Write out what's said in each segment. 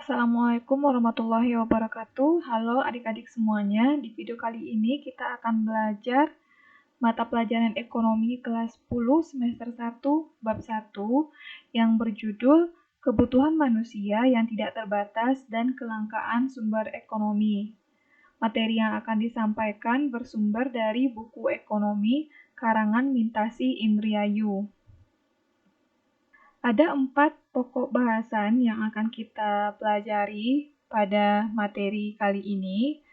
Assalamualaikum warahmatullahi wabarakatuh. Halo adik-adik semuanya. Di video kali ini kita akan belajar mata pelajaran ekonomi kelas 10 semester 1 bab 1 yang berjudul Kebutuhan Manusia yang Tidak Terbatas dan Kelangkaan Sumber Ekonomi. Materi yang akan disampaikan bersumber dari buku ekonomi karangan Mintasi Indriayu. Ada 4 pokok bahasan yang akan kita pelajari pada materi kali ini.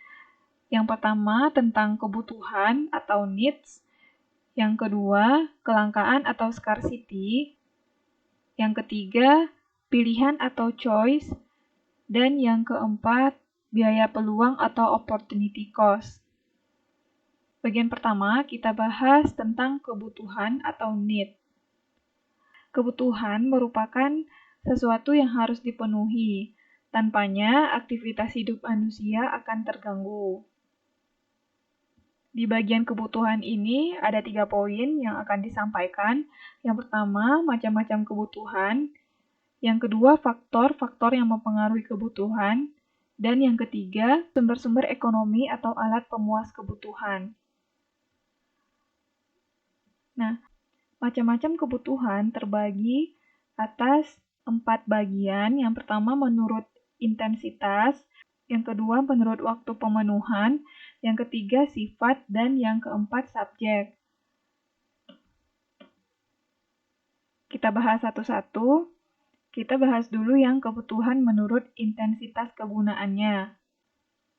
Yang pertama tentang kebutuhan atau needs. Yang kedua, kelangkaan atau scarcity. Yang ketiga, pilihan atau choice. Dan yang keempat, biaya peluang atau opportunity cost. Bagian pertama, kita bahas tentang kebutuhan atau need. Kebutuhan merupakan sesuatu yang harus dipenuhi. Tanpanya, aktivitas hidup manusia akan terganggu. Di bagian kebutuhan ini ada 3 poin yang akan disampaikan. Yang pertama, macam-macam kebutuhan. Yang kedua, faktor-faktor yang mempengaruhi kebutuhan. Dan yang ketiga, sumber-sumber ekonomi atau alat pemuas kebutuhan. Nah, macam-macam kebutuhan terbagi atas 4 bagian. Yang pertama menurut intensitas, yang kedua menurut waktu pemenuhan, yang ketiga sifat, dan yang keempat subjek. Kita bahas satu-satu. Kita bahas dulu yang kebutuhan menurut intensitas kegunaannya.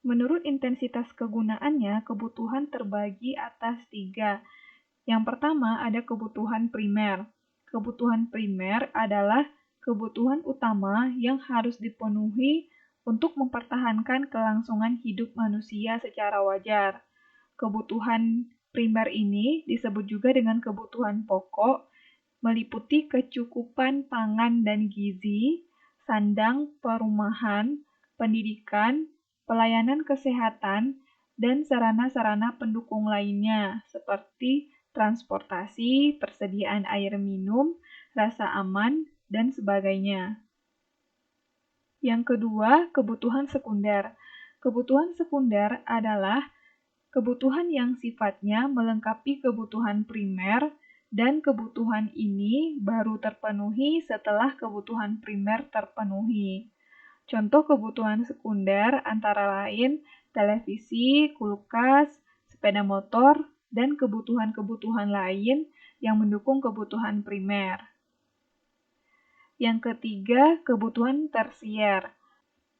Menurut intensitas kegunaannya, kebutuhan terbagi atas 3. Yang pertama ada kebutuhan primer. Kebutuhan primer adalah kebutuhan utama yang harus dipenuhi untuk mempertahankan kelangsungan hidup manusia secara wajar. Kebutuhan primer ini disebut juga dengan kebutuhan pokok, meliputi kecukupan pangan dan gizi, sandang, perumahan, pendidikan, pelayanan kesehatan, dan sarana-sarana pendukung lainnya seperti transportasi, persediaan air minum, rasa aman, dan sebagainya. Yang kedua, kebutuhan sekunder. Kebutuhan sekunder adalah kebutuhan yang sifatnya melengkapi kebutuhan primer, dan kebutuhan ini baru terpenuhi setelah kebutuhan primer terpenuhi. Contoh kebutuhan sekunder antara lain televisi, kulkas, sepeda motor, dan kebutuhan-kebutuhan lain yang mendukung kebutuhan primer. Yang ketiga, kebutuhan tersier.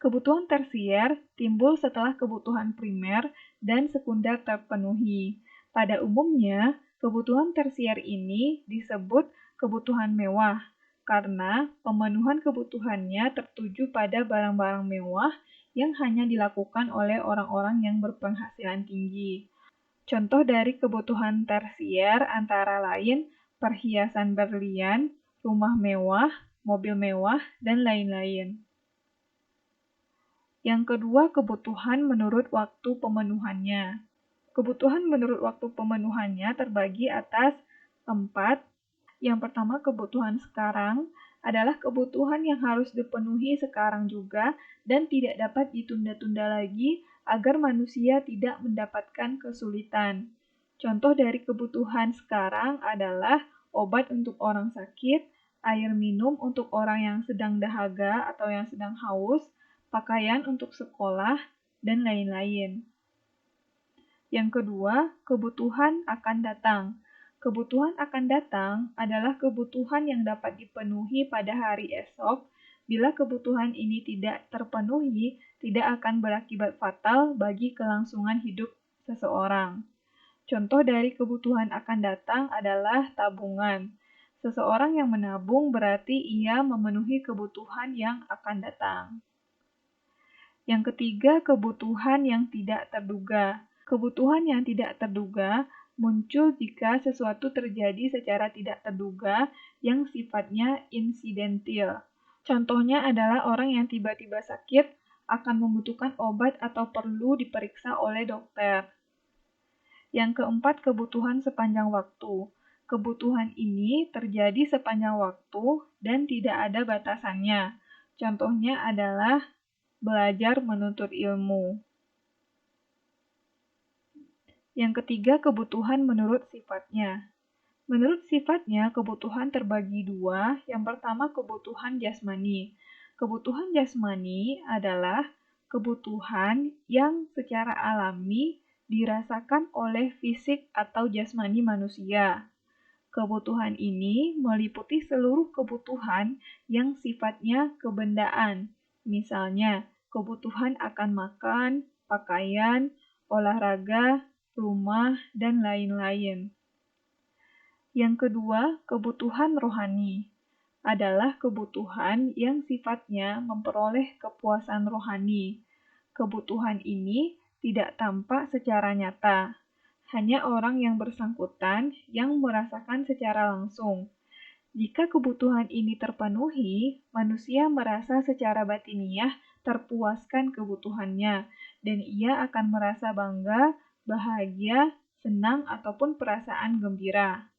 Kebutuhan tersier timbul setelah kebutuhan primer dan sekunder terpenuhi. Pada umumnya, kebutuhan tersier ini disebut kebutuhan mewah, karena pemenuhan kebutuhannya tertuju pada barang-barang mewah yang hanya dilakukan oleh orang-orang yang berpenghasilan tinggi. Contoh dari kebutuhan tersier antara lain perhiasan berlian, rumah mewah, mobil mewah, dan lain-lain. Yang kedua, kebutuhan menurut waktu pemenuhannya. Kebutuhan menurut waktu pemenuhannya terbagi atas 4. Yang pertama, kebutuhan sekarang adalah kebutuhan yang harus dipenuhi sekarang juga dan tidak dapat ditunda-tunda lagi agar manusia tidak mendapatkan kesulitan. Contoh dari kebutuhan sekarang adalah obat untuk orang sakit, air minum untuk orang yang sedang dahaga atau yang sedang haus, pakaian untuk sekolah, dan lain-lain. Yang kedua, kebutuhan akan datang. Kebutuhan akan datang adalah kebutuhan yang dapat dipenuhi pada hari esok. Bila kebutuhan ini tidak terpenuhi, tidak akan berakibat fatal bagi kelangsungan hidup seseorang. Contoh dari kebutuhan akan datang adalah tabungan. Seseorang yang menabung berarti ia memenuhi kebutuhan yang akan datang. Yang ketiga, kebutuhan yang tidak terduga. Kebutuhan yang tidak terduga muncul jika sesuatu terjadi secara tidak terduga yang sifatnya insidentil. Contohnya adalah orang yang tiba-tiba sakit akan membutuhkan obat atau perlu diperiksa oleh dokter. Yang keempat, kebutuhan sepanjang waktu. Kebutuhan ini terjadi sepanjang waktu dan tidak ada batasannya. Contohnya adalah belajar menuntut ilmu. Yang ketiga, kebutuhan menurut sifatnya. Menurut sifatnya, kebutuhan terbagi dua. Yang pertama, kebutuhan jasmani. Kebutuhan jasmani adalah kebutuhan yang secara alami dirasakan oleh fisik atau jasmani manusia. Kebutuhan ini meliputi seluruh kebutuhan yang sifatnya kebendaan. Misalnya, kebutuhan akan makan, pakaian, olahraga, rumah, dan lain-lain. Yang kedua, kebutuhan rohani adalah kebutuhan yang sifatnya memperoleh kepuasan rohani. Kebutuhan ini tidak tampak secara nyata. Hanya orang yang bersangkutan yang merasakan secara langsung. Jika kebutuhan ini terpenuhi, manusia merasa secara batiniah terpuaskan kebutuhannya, dan ia akan merasa bangga, bahagia, senang, ataupun perasaan gembira.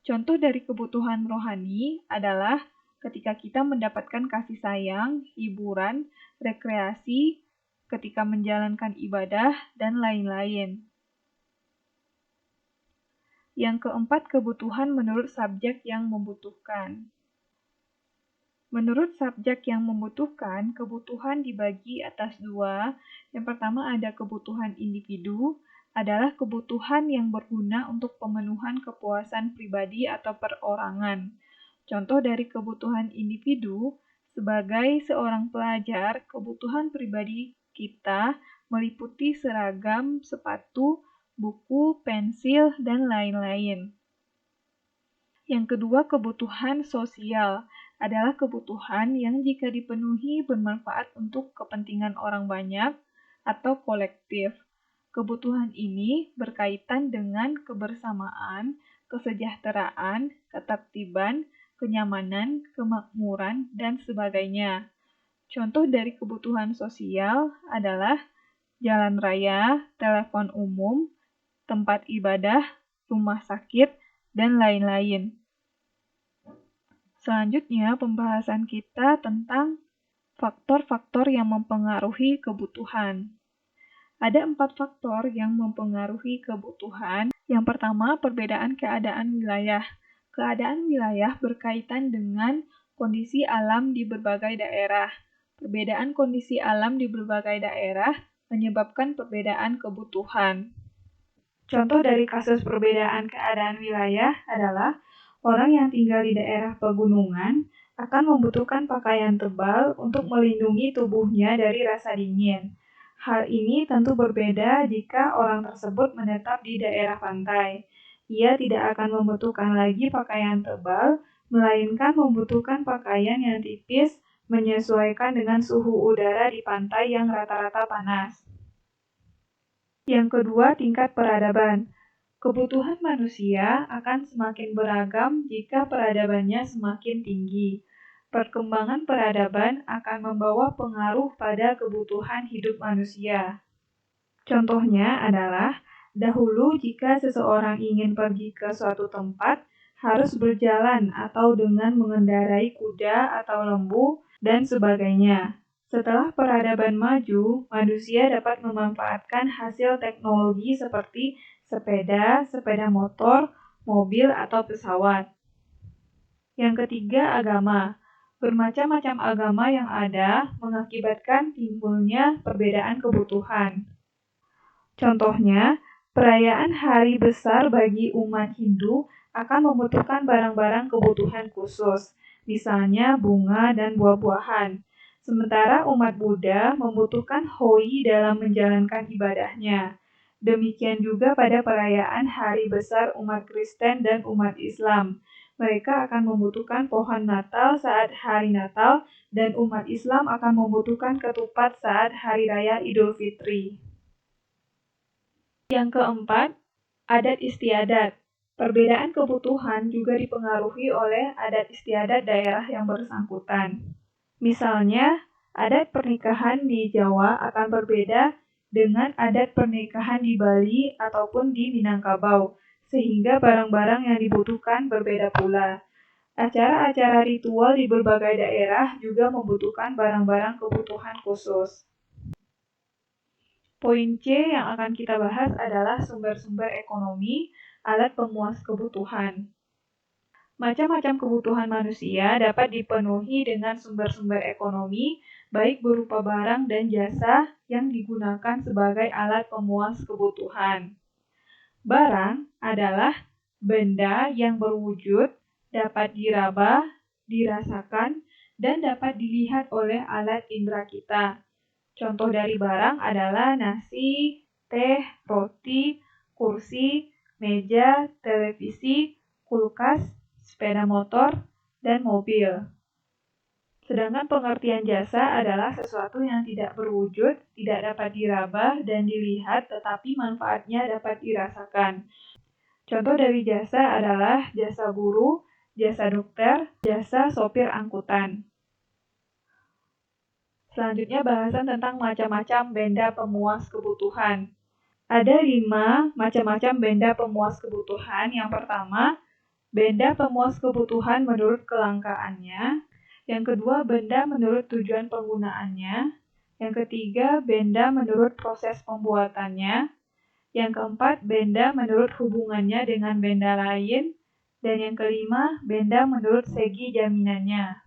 Contoh dari kebutuhan rohani adalah ketika kita mendapatkan kasih sayang, hiburan, rekreasi, ketika menjalankan ibadah, dan lain-lain. Yang keempat, kebutuhan menurut subjek yang membutuhkan. Menurut subjek yang membutuhkan, kebutuhan dibagi atas dua. Yang pertama ada kebutuhan individu, adalah kebutuhan yang berguna untuk pemenuhan kepuasan pribadi atau perorangan. Contoh dari kebutuhan individu, sebagai seorang pelajar, kebutuhan pribadi kita meliputi seragam, sepatu, buku, pensil, dan lain-lain. Yang kedua, kebutuhan sosial adalah kebutuhan yang jika dipenuhi bermanfaat untuk kepentingan orang banyak atau kolektif. Kebutuhan ini berkaitan dengan kebersamaan, kesejahteraan, ketertiban, kenyamanan, kemakmuran, dan sebagainya. Contoh dari kebutuhan sosial adalah jalan raya, telepon umum, tempat ibadah, rumah sakit, dan lain-lain. Selanjutnya, pembahasan kita tentang faktor-faktor yang mempengaruhi kebutuhan. Ada 4 faktor yang mempengaruhi kebutuhan. Yang pertama, perbedaan keadaan wilayah. Keadaan wilayah berkaitan dengan kondisi alam di berbagai daerah. Perbedaan kondisi alam di berbagai daerah menyebabkan perbedaan kebutuhan. Contoh dari kasus perbedaan keadaan wilayah adalah orang yang tinggal di daerah pegunungan akan membutuhkan pakaian tebal untuk melindungi tubuhnya dari rasa dingin. Hal ini tentu berbeda jika orang tersebut menetap di daerah pantai. Ia tidak akan membutuhkan lagi pakaian tebal, melainkan membutuhkan pakaian yang tipis menyesuaikan dengan suhu udara di pantai yang rata-rata panas. Yang kedua, tingkat peradaban. Kebutuhan manusia akan semakin beragam jika peradabannya semakin tinggi. Perkembangan peradaban akan membawa pengaruh pada kebutuhan hidup manusia. Contohnya adalah, dahulu jika seseorang ingin pergi ke suatu tempat, harus berjalan atau dengan mengendarai kuda atau lembu, dan sebagainya. Setelah peradaban maju, manusia dapat memanfaatkan hasil teknologi seperti sepeda, sepeda motor, mobil, atau pesawat. Yang ketiga, agama. Bermacam-macam agama yang ada mengakibatkan timbulnya perbedaan kebutuhan. Contohnya, perayaan hari besar bagi umat Hindu akan membutuhkan barang-barang kebutuhan khusus, misalnya bunga dan buah-buahan. Sementara umat Buddha membutuhkan hoi dalam menjalankan ibadahnya. Demikian juga pada perayaan hari besar umat Kristen dan umat Islam. Mereka akan membutuhkan pohon Natal saat hari Natal, dan umat Islam akan membutuhkan ketupat saat hari raya Idul Fitri. Yang keempat, adat istiadat. Perbedaan kebutuhan juga dipengaruhi oleh adat istiadat daerah yang bersangkutan. Misalnya, adat pernikahan di Jawa akan berbeda dengan adat pernikahan di Bali ataupun di Minangkabau, sehingga barang-barang yang dibutuhkan berbeda pula. Acara-acara ritual di berbagai daerah juga membutuhkan barang-barang kebutuhan khusus. Poin C yang akan kita bahas adalah sumber-sumber ekonomi, alat pemuas kebutuhan. Macam-macam kebutuhan manusia dapat dipenuhi dengan sumber-sumber ekonomi, baik berupa barang dan jasa yang digunakan sebagai alat pemuas kebutuhan. Barang adalah benda yang berwujud, dapat diraba, dirasakan, dan dapat dilihat oleh alat indera kita. Contoh dari barang adalah nasi, teh, roti, kursi, meja, televisi, kulkas, sepeda motor, dan mobil. Sedangkan pengertian jasa adalah sesuatu yang tidak berwujud, tidak dapat diraba dan dilihat, tetapi manfaatnya dapat dirasakan. Contoh dari jasa adalah jasa guru, jasa dokter, jasa sopir angkutan. Selanjutnya bahasan tentang macam-macam benda pemuas kebutuhan. Ada 5 macam-macam benda pemuas kebutuhan. Yang pertama, benda pemuas kebutuhan menurut kelangkaannya. Yang kedua, benda menurut tujuan penggunaannya. Yang ketiga, benda menurut proses pembuatannya. Yang keempat, benda menurut hubungannya dengan benda lain. Dan yang kelima, benda menurut segi jaminannya.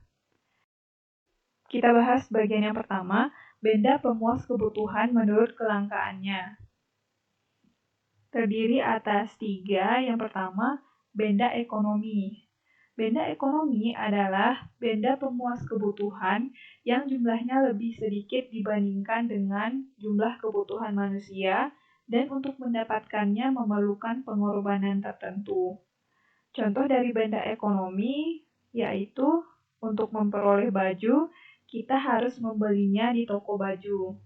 Kita bahas bagian yang pertama, benda pemuas kebutuhan menurut kelangkaannya. Terdiri atas 3. Yang pertama, benda ekonomi. Benda ekonomi adalah benda pemuas kebutuhan yang jumlahnya lebih sedikit dibandingkan dengan jumlah kebutuhan manusia, dan untuk mendapatkannya memerlukan pengorbanan tertentu. Contoh dari benda ekonomi yaitu untuk memperoleh baju, kita harus membelinya di toko baju.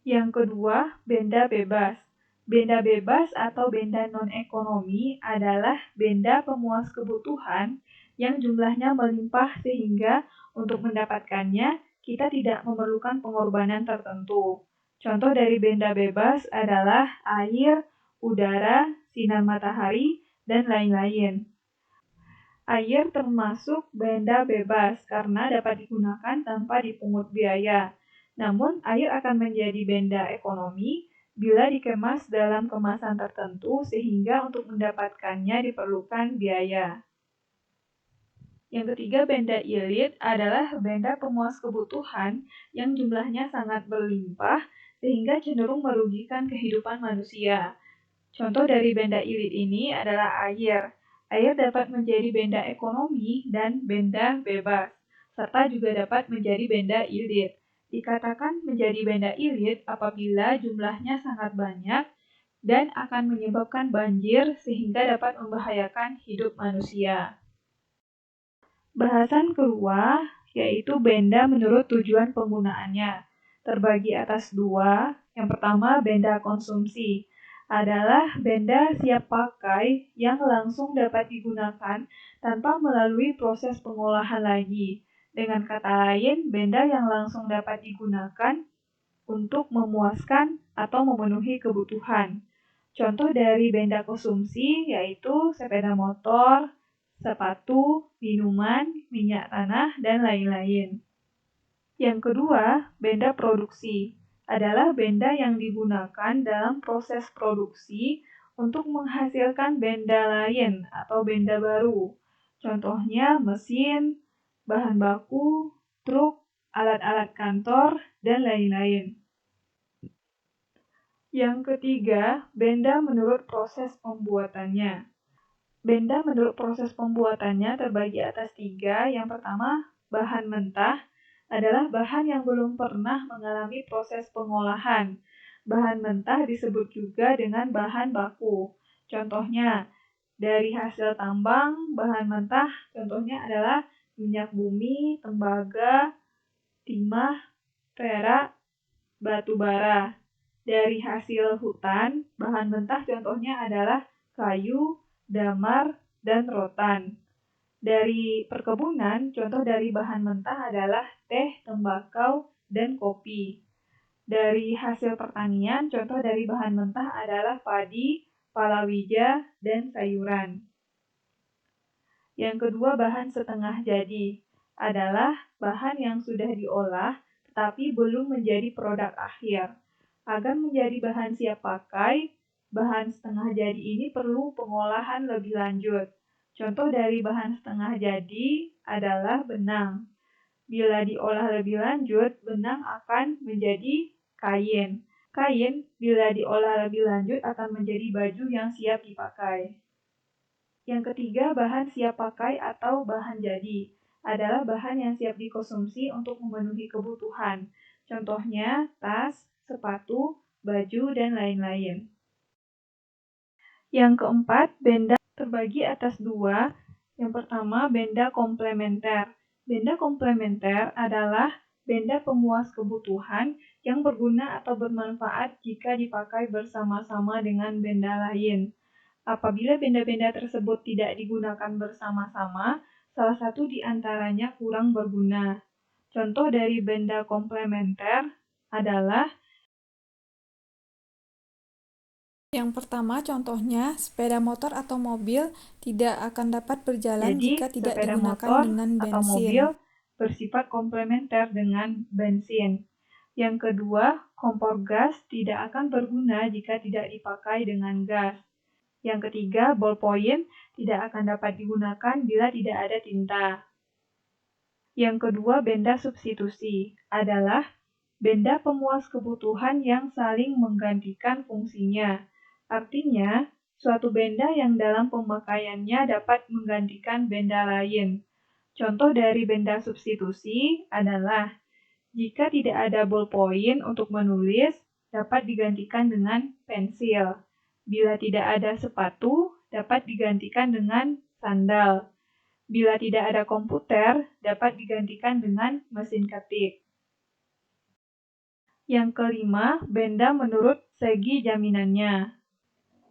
Yang kedua, benda bebas. Benda bebas atau benda non-ekonomi adalah benda pemuas kebutuhan yang jumlahnya melimpah sehingga untuk mendapatkannya kita tidak memerlukan pengorbanan tertentu. Contoh dari benda bebas adalah air, udara, sinar matahari, dan lain-lain. Air termasuk benda bebas karena dapat digunakan tanpa dipungut biaya. Namun, air akan menjadi benda ekonomi bila dikemas dalam kemasan tertentu sehingga untuk mendapatkannya diperlukan biaya. Yang ketiga, benda ilit adalah benda pemuas kebutuhan yang jumlahnya sangat berlimpah sehingga cenderung merugikan kehidupan manusia. Contoh dari benda ilit ini adalah air. Air dapat menjadi benda ekonomi dan benda bebas, serta juga dapat menjadi benda ilit. Dikatakan menjadi benda ilit apabila jumlahnya sangat banyak dan akan menyebabkan banjir sehingga dapat membahayakan hidup manusia. Bahasan kedua yaitu benda menurut tujuan penggunaannya. Terbagi atas 2. Yang pertama, benda konsumsi adalah benda siap pakai yang langsung dapat digunakan tanpa melalui proses pengolahan lagi. Dengan kata lain, benda yang langsung dapat digunakan untuk memuaskan atau memenuhi kebutuhan. Contoh dari benda konsumsi yaitu sepeda motor, sepatu, minuman, minyak tanah, dan lain-lain. Yang kedua, benda produksi adalah benda yang digunakan dalam proses produksi untuk menghasilkan benda lain atau benda baru. Contohnya mesin, bahan baku, truk, alat-alat kantor, dan lain-lain. Yang ketiga, benda menurut proses pembuatannya. Benda menurut proses pembuatannya terbagi atas 3. Yang pertama, bahan mentah adalah bahan yang belum pernah mengalami proses pengolahan. Bahan mentah disebut juga dengan bahan baku. Contohnya, dari hasil tambang, bahan mentah contohnya adalah minyak bumi, tembaga, timah, perak, batu bara. Dari hasil hutan, bahan mentah contohnya adalah kayu, damar, dan rotan. Dari perkebunan, contoh dari bahan mentah adalah teh, tembakau, dan kopi. Dari hasil pertanian, contoh dari bahan mentah adalah padi, palawija, dan sayuran. Yang kedua, bahan setengah jadi adalah bahan yang sudah diolah tetapi belum menjadi produk akhir. Agar menjadi bahan siap pakai, bahan setengah jadi ini perlu pengolahan lebih lanjut. Contoh dari bahan setengah jadi adalah benang. Bila diolah lebih lanjut, benang akan menjadi kain. Kain bila diolah lebih lanjut akan menjadi baju yang siap dipakai. Yang ketiga, bahan siap pakai atau bahan jadi adalah bahan yang siap dikonsumsi untuk memenuhi kebutuhan. Contohnya, tas, sepatu, baju, dan lain-lain. Yang keempat, benda terbagi atas dua. Yang pertama, benda komplementer. Benda komplementer adalah benda pemuas kebutuhan yang berguna atau bermanfaat jika dipakai bersama-sama dengan benda lain. Apabila benda-benda tersebut tidak digunakan bersama-sama, salah satu di antaranya kurang berguna. Contoh dari benda komplementer adalah Yang pertama, contohnya, sepeda motor atau mobil tidak akan dapat berjalan jika tidak sepeda digunakan motor dengan atau mobil bensin. bersifat komplementer dengan bensin. Yang kedua, kompor gas tidak akan berguna jika tidak dipakai dengan gas. Yang ketiga, ballpoint tidak akan dapat digunakan bila tidak ada tinta. Yang kedua, benda substitusi adalah benda pemuas kebutuhan yang saling menggantikan fungsinya. Artinya, suatu benda yang dalam pemakaiannya dapat menggantikan benda lain. Contoh dari benda substitusi adalah jika tidak ada ballpoint untuk menulis, dapat digantikan dengan pensil. Bila tidak ada sepatu, dapat digantikan dengan sandal. Bila tidak ada komputer, dapat digantikan dengan mesin ketik. Yang kelima, benda menurut segi jaminannya.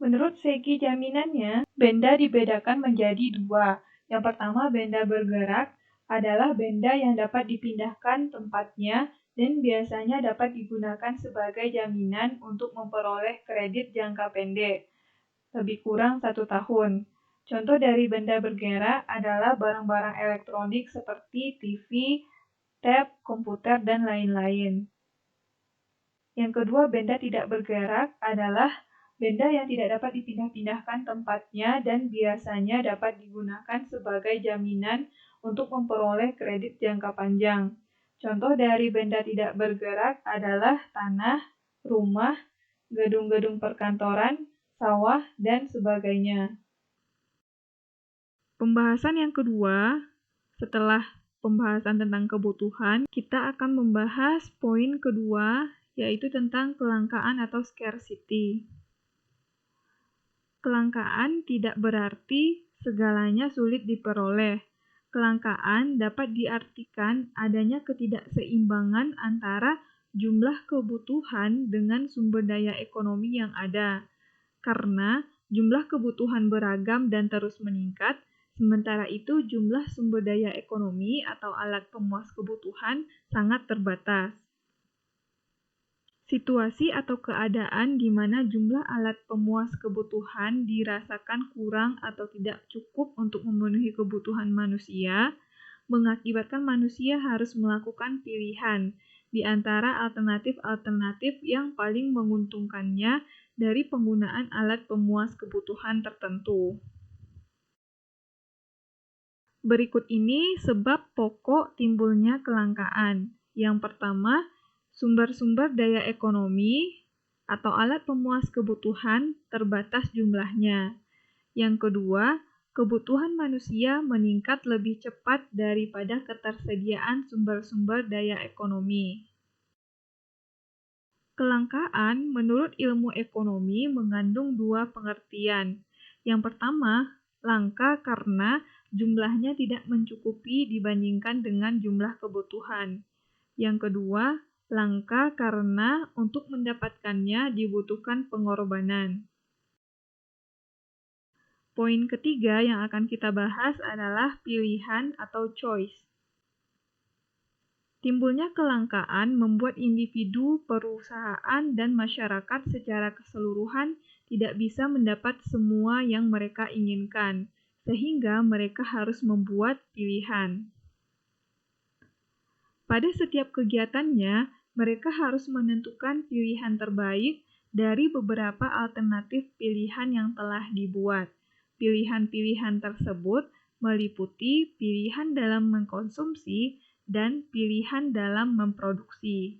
Menurut segi jaminannya, benda dibedakan menjadi dua. Yang pertama, benda bergerak adalah benda yang dapat dipindahkan tempatnya dan biasanya dapat digunakan sebagai jaminan untuk memperoleh kredit jangka pendek, lebih kurang 1 tahun. Contoh dari benda bergerak adalah barang-barang elektronik seperti TV, tab, komputer, dan lain-lain. Yang kedua, benda tidak bergerak adalah benda yang tidak dapat dipindah-pindahkan tempatnya dan biasanya dapat digunakan sebagai jaminan untuk memperoleh kredit jangka panjang. Contoh dari benda tidak bergerak adalah tanah, rumah, gedung-gedung perkantoran, sawah, dan sebagainya. Pembahasan yang kedua, setelah pembahasan tentang kebutuhan, kita akan membahas poin kedua, yaitu tentang kelangkaan atau scarcity. Kelangkaan tidak berarti segalanya sulit diperoleh. Kelangkaan dapat diartikan adanya ketidakseimbangan antara jumlah kebutuhan dengan sumber daya ekonomi yang ada. Karena jumlah kebutuhan beragam dan terus meningkat, sementara itu jumlah sumber daya ekonomi atau alat pemuas kebutuhan sangat terbatas. Situasi atau keadaan di mana jumlah alat pemuas kebutuhan dirasakan kurang atau tidak cukup untuk memenuhi kebutuhan manusia, mengakibatkan manusia harus melakukan pilihan di antara alternatif-alternatif yang paling menguntungkannya dari penggunaan alat pemuas kebutuhan tertentu. Berikut ini sebab pokok timbulnya kelangkaan. Yang pertama, sumber-sumber daya ekonomi atau alat pemuas kebutuhan terbatas jumlahnya. Yang kedua, kebutuhan manusia meningkat lebih cepat daripada ketersediaan sumber-sumber daya ekonomi. Kelangkaan menurut ilmu ekonomi mengandung dua pengertian. Yang pertama, langka karena jumlahnya tidak mencukupi dibandingkan dengan jumlah kebutuhan. Yang kedua, langka karena untuk mendapatkannya dibutuhkan pengorbanan. Poin ketiga yang akan kita bahas adalah pilihan atau choice. Timbulnya kelangkaan membuat individu, perusahaan, dan masyarakat secara keseluruhan tidak bisa mendapat semua yang mereka inginkan, sehingga mereka harus membuat pilihan. Pada setiap kegiatannya, mereka harus menentukan pilihan terbaik dari beberapa alternatif pilihan yang telah dibuat. Pilihan-pilihan tersebut meliputi pilihan dalam mengkonsumsi dan pilihan dalam memproduksi.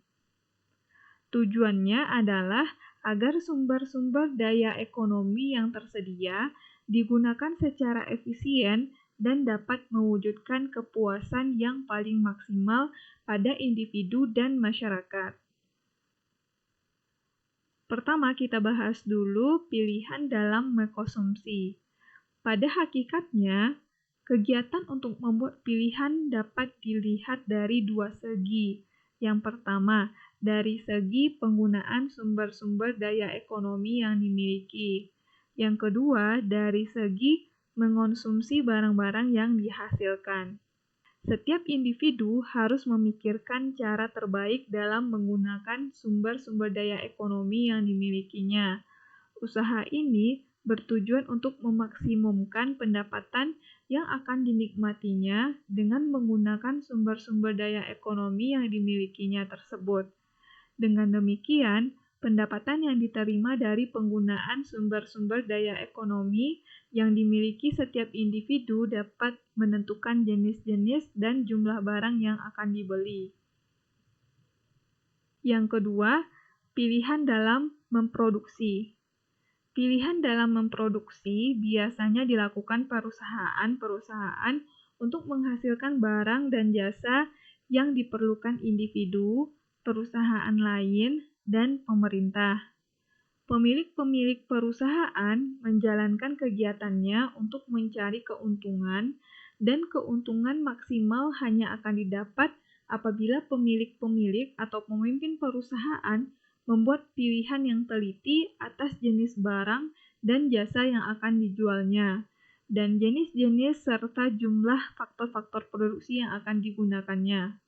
Tujuannya adalah agar sumber-sumber daya ekonomi yang tersedia digunakan secara efisien dan dapat mewujudkan kepuasan yang paling maksimal pada individu dan masyarakat. Pertama, kita bahas dulu pilihan dalam mengkonsumsi. Pada hakikatnya, kegiatan untuk membuat pilihan dapat dilihat dari dua segi. Yang pertama, dari segi penggunaan sumber-sumber daya ekonomi yang dimiliki. Yang kedua, dari segi mengonsumsi barang-barang yang dihasilkan. Setiap individu harus memikirkan cara terbaik dalam menggunakan sumber-sumber daya ekonomi yang dimilikinya. Usaha ini bertujuan untuk memaksimumkan pendapatan yang akan dinikmatinya dengan menggunakan sumber-sumber daya ekonomi yang dimilikinya tersebut. Dengan demikian, pendapatan yang diterima dari penggunaan sumber-sumber daya ekonomi yang dimiliki setiap individu dapat menentukan jenis-jenis dan jumlah barang yang akan dibeli. Yang kedua, pilihan dalam memproduksi. Pilihan dalam memproduksi biasanya dilakukan perusahaan-perusahaan untuk menghasilkan barang dan jasa yang diperlukan individu, perusahaan lain, dan pemerintah. Pemilik-pemilik perusahaan menjalankan kegiatannya untuk mencari keuntungan, dan keuntungan maksimal hanya akan didapat apabila pemilik-pemilik atau pemimpin perusahaan membuat pilihan yang teliti atas jenis barang dan jasa yang akan dijualnya, dan jenis-jenis serta jumlah faktor-faktor produksi yang akan digunakannya.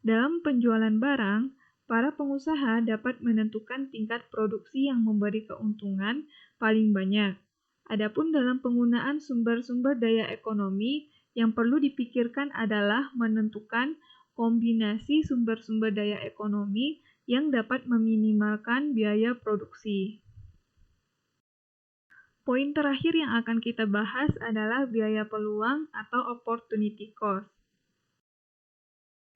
Dalam penjualan barang, para pengusaha dapat menentukan tingkat produksi yang memberi keuntungan paling banyak. Adapun dalam penggunaan sumber-sumber daya ekonomi, yang perlu dipikirkan adalah menentukan kombinasi sumber-sumber daya ekonomi yang dapat meminimalkan biaya produksi. Poin terakhir yang akan kita bahas adalah biaya peluang atau opportunity cost.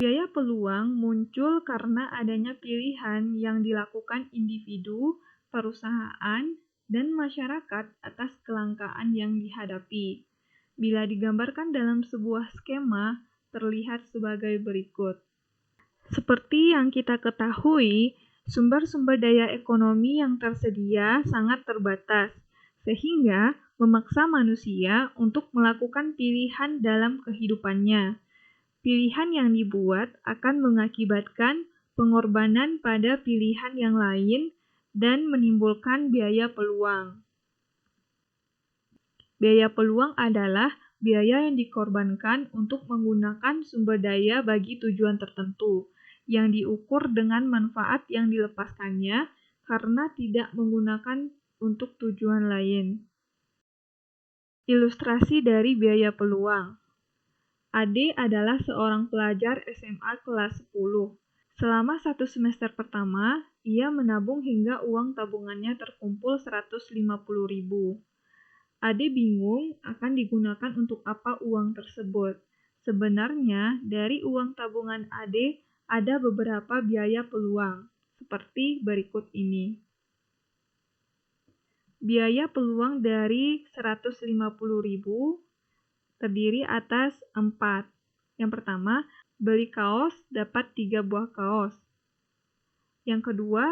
Biaya peluang muncul karena adanya pilihan yang dilakukan individu, perusahaan, dan masyarakat atas kelangkaan yang dihadapi. Bila digambarkan dalam sebuah skema, terlihat sebagai berikut. Seperti yang kita ketahui, sumber-sumber daya ekonomi yang tersedia sangat terbatas, sehingga memaksa manusia untuk melakukan pilihan dalam kehidupannya. Pilihan yang dibuat akan mengakibatkan pengorbanan pada pilihan yang lain dan menimbulkan biaya peluang. Biaya peluang adalah biaya yang dikorbankan untuk menggunakan sumber daya bagi tujuan tertentu, yang diukur dengan manfaat yang dilepaskannya karena tidak menggunakan untuk tujuan lain. Ilustrasi dari biaya peluang. Ade adalah seorang pelajar SMA kelas 10. Selama 1 semester pertama, ia menabung hingga uang tabungannya terkumpul 150.000. Ade bingung akan digunakan untuk apa uang tersebut. Sebenarnya, dari uang tabungan Ade ada beberapa biaya peluang, seperti berikut ini. Biaya peluang dari 150.000 terdiri atas 4. Yang pertama, beli kaos dapat 3 buah kaos. Yang kedua,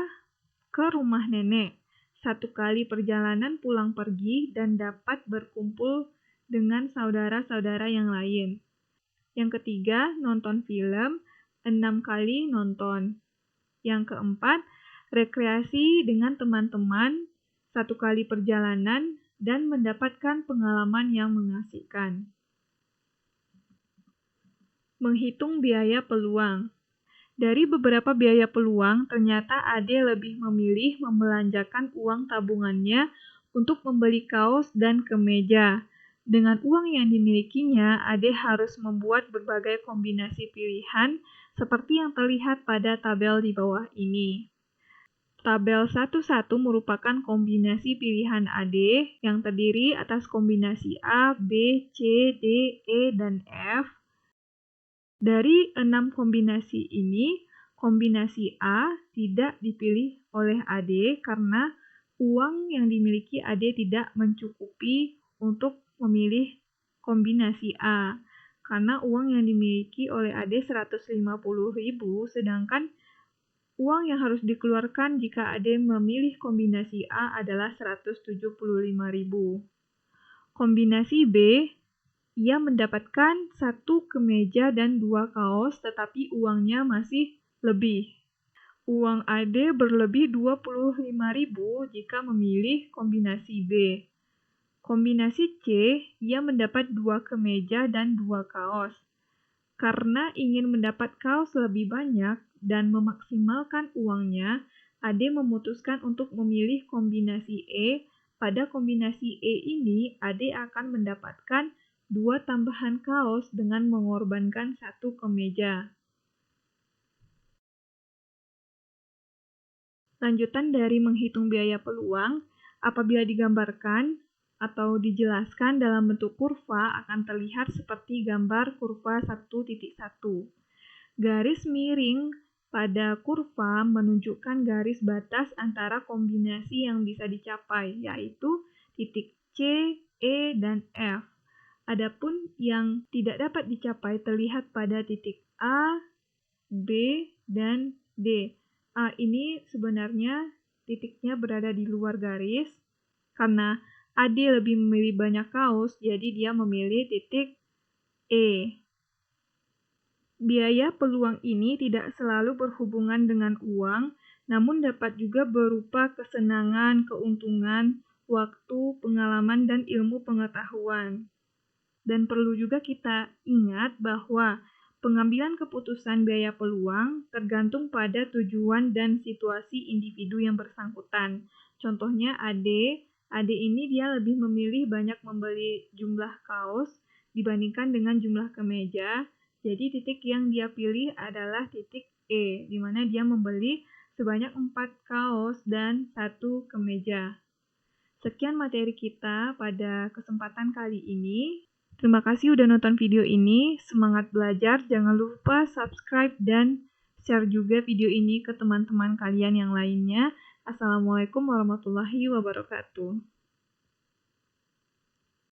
ke rumah nenek. 1 kali perjalanan pulang pergi dan dapat berkumpul dengan saudara-saudara yang lain. Yang ketiga, nonton film 6 kali nonton. Yang keempat, rekreasi dengan teman-teman 1 kali perjalanan dan mendapatkan pengalaman yang mengasihkan. Menghitung biaya peluang. Dari beberapa biaya peluang, ternyata Ade lebih memilih membelanjakan uang tabungannya untuk membeli kaos dan kemeja. Dengan uang yang dimilikinya, Ade harus membuat berbagai kombinasi pilihan seperti yang terlihat pada tabel di bawah ini. Tabel 11 merupakan kombinasi pilihan Ade yang terdiri atas kombinasi A, B, C, D, E, dan F. Dari 6 kombinasi ini, kombinasi A tidak dipilih oleh Ade karena uang yang dimiliki Ade tidak mencukupi untuk memilih kombinasi A. Karena uang yang dimiliki oleh Ade 150.000, sedangkan uang yang harus dikeluarkan jika Ade memilih kombinasi A adalah 175.000. Kombinasi B, ia mendapatkan 1 kemeja dan 2 kaos, tetapi uangnya masih lebih. Uang Ade berlebih 25.000 jika memilih kombinasi B. Kombinasi C, ia mendapat 2 kemeja dan 2 kaos. Karena ingin mendapat kaos lebih banyak dan memaksimalkan uangnya, Ade memutuskan untuk memilih kombinasi E. Pada kombinasi E ini, Ade akan mendapatkan 2 tambahan kaos dengan mengorbankan 1 kemeja. Lanjutan dari menghitung biaya peluang, apabila digambarkan atau dijelaskan dalam bentuk kurva akan terlihat seperti gambar kurva 1.1. Garis miring pada kurva menunjukkan garis batas antara kombinasi yang bisa dicapai, yaitu titik C, E, dan F. Adapun yang tidak dapat dicapai terlihat pada titik A, B, dan D. A ini sebenarnya titiknya berada di luar garis. Karena Ade lebih memilih banyak kaos, jadi dia memilih titik E. Biaya peluang ini tidak selalu berhubungan dengan uang, namun dapat juga berupa kesenangan, keuntungan, waktu, pengalaman, dan ilmu pengetahuan. Dan perlu juga kita ingat bahwa pengambilan keputusan biaya peluang tergantung pada tujuan dan situasi individu yang bersangkutan. Contohnya Ade ini dia lebih memilih banyak membeli jumlah kaos dibandingkan dengan jumlah kemeja. Jadi titik yang dia pilih adalah titik E, di mana dia membeli sebanyak 4 kaos dan 1 kemeja. Sekian materi kita pada kesempatan kali ini. Terima kasih udah nonton video ini. Semangat belajar, jangan lupa subscribe dan share juga video ini ke teman-teman kalian yang lainnya. Assalamualaikum warahmatullahi wabarakatuh.